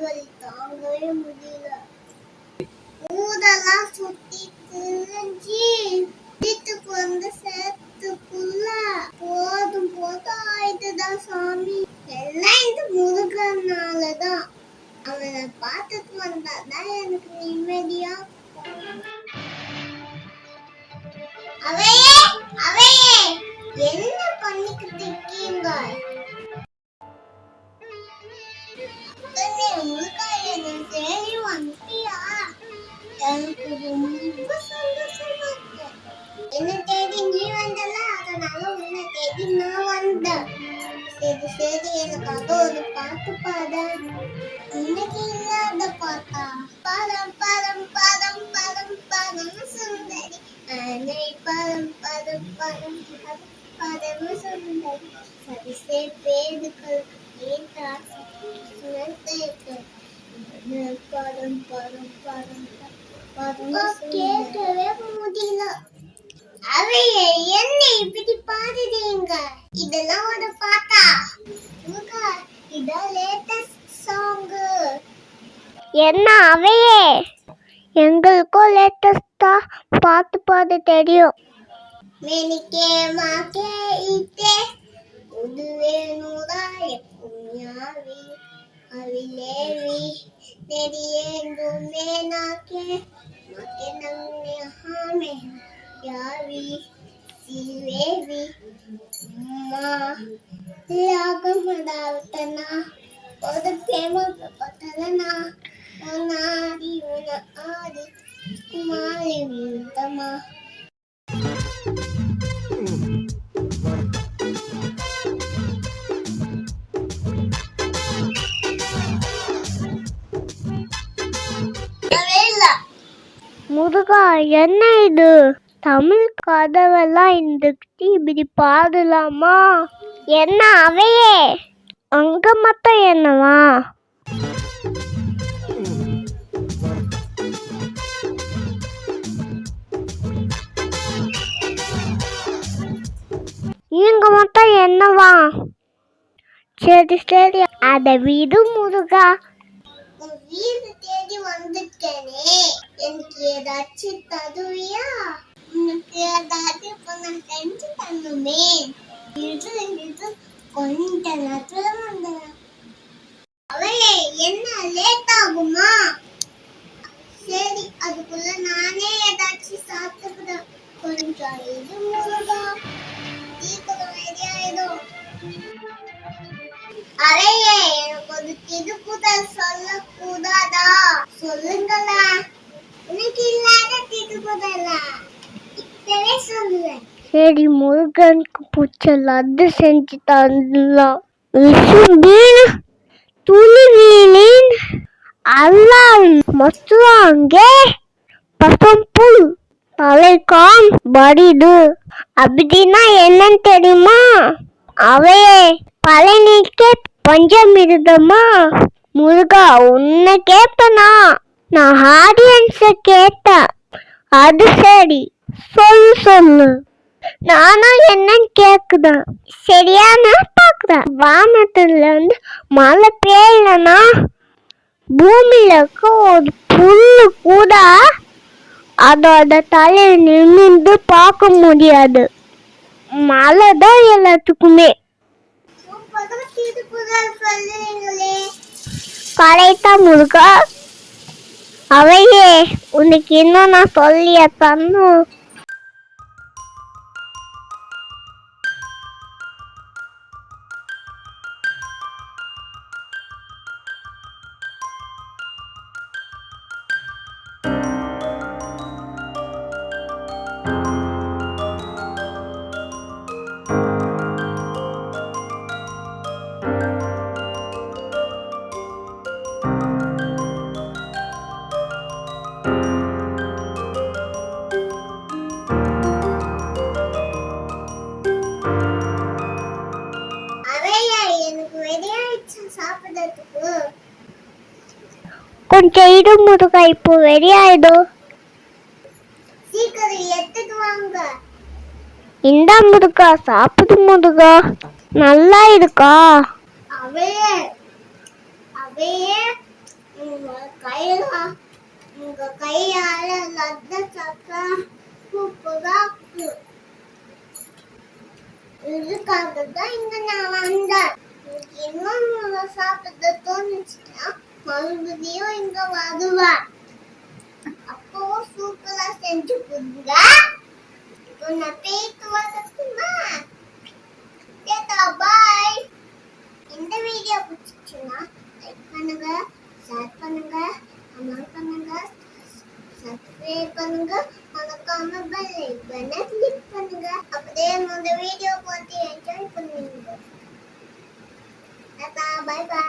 வலி தாங்கவே முடியல. ஊரெல்லாம் சுத்தி திரிஞ்சு வீட்டுக்கு வந்து சேர்த்துக்குள்ள போதும் போதும் ஆயிட்டுதான் சாமி. எல்லாம் இந்த முருகனாலதான். அவனை பார்த்துட்டு வந்தாதான் எனக்கு நிம்மதியா. அவையே அவையே என்ன பண்ணிக்கிட்டு இருக்கீங்க? தேடி வந்துட்டியா? எனக்கு ரொம்ப சந்தோஷமா இருக்கு. என்ன தேடி நீ வந்தல, அதனால உன்னை தேடி நான் வந்தேன். சரி சரி, எனக்காக ஒரு பாட்டு பாட. இன்னைக்கு இல்லாத பாட்டா? பதம் பதம் பதம் பதம் பதம் சுந்தரி அன்னை பதம் பதம் பதம் பதம் சுந்தரி சரிசே பேதுக்களுக்கு ஏற்றாசி சுனத்தைக்கு பதம் பதம் பதம் பதம் கேட்கவே முடியல. அவையே என்ன இப்படி பாடுறீங்க? இதெல்லாம் ஒரு பாட்டா? இதான் லேட்டஸ்ட் சாங். என்ன அவையே, எங்களுக்கும் லேட்டஸ்டா பாட்டு பாட தெரியும். மெனிக்கே மாக்கே இத்தே உதுவே நூறாய புண்ணியாவி அவிலேவி நெடியேங்குமே நாக்கே மாக்கே நங்கே ஹாமே யாவி சிவேவி மா யாகமதாவத்தனா ஒரு பேம பத்தலனா ஒன்னாடி உன ஆடி குமாரி விந்தமா. முருகா, என்ன இது? தமிழ் கதவெல்லாம் இருந்துக்கிட்டு இப்படி பாடலாமா? என்ன அவையே, அங்க மட்டும் என்னவா? இங்க மட்டும் என்னவா? சரி சரி, அத விடு முருகா. வீடு தேடி வந்துட்டேனே, எனக்கு ஏதாச்சும் தருவியா? உனக்கு ஏதாச்சும் இப்ப நான் செஞ்சு தரணுமே. இது கொஞ்ச நேரத்துல வந்துடுறேன். அவையே என்ன லேட் ஆகுமா? சரி, அதுக்குள்ள நானே ஏதாச்சும் சாப்பிட்டுக்கிறேன். கொஞ்சம் இது முருகா, சீக்கிரம் ரெடி ஆயிடும். அவையே, எனக்கு ஒரு திருக்குறள் சொல்லக்கூடாதா? சொல்லுங்களா. உனக்கு இல்லாத திருக்குறளா? இப்பவே சொல்லுவேன். சரி, முருகனுக்கு பிடிச்ச லட்டு செஞ்சு தரலாம். விசும்பின் துணிவிலின் அல்லால் மொத்துவாங்கே பசம்புல் தலைக்காம் பரிது. அப்படின்னா என்னன்னு தெரியுமா? அவையே, பழனிக்கே பஞ்சமிருதமா? முருகா, உன்னை கேட்பனா? நான் ஆடியன்ஸ கேட்டேன். அது சரி, சொல்லு. நானும் என்னன்னு கேக்குறேன். சரியான பாக்குறேன். வானத்துல இருந்து மழை பெய்யலனா பூமியில இருக்க ஒரு புல்லு கூட அதோட தலையை நிமிர்ந்து பார்க்க முடியாது. மழை தான் எல்லாத்துக்குமே. கரெக்டா முருகா. அவையே, உனக்கு இன்னும் நான் சொல்லியா தரணும்? கொஞ்சம் இடு முருகா, இப்போ ரெடி ஆயிடும். சீக்கிரம் எடுத்துட்டு வாங்க. இந்த முருகா, சாப்பிடு முருகா. நல்லா இருக்கா? அவையே உங்க கையால லட்டு சாப்பிட்டா சூப்பரா இருக்கு. இதுக்காக தான் இங்க நான் வந்தேன். எனக்கு இன்னொன்னு சாப்பிட தோணுச்சுன்னா மறுபடியும் இங்க வருவேன். அப்போ சூப்பரா செஞ்சு கொடுங்க. இப்போ நான் போயிட்டு வரட்டுமா? பாய். இந்த வீடியோ பிடிச்சிச்சுன்னா லைக் பண்ணுங்க, ஷேர் பண்ணுங்க, கமெண்ட் பண்ணுங்க, சப்ஸ்கிரைப் பண்ணுங்க, மறக்காம பெல் ஐகானை கிளிக் பண்ணுங்க. அப்படியே இந்த வீடியோ பார்த்து என்ஜாய் பண்ணுங்க. Tata, bye by.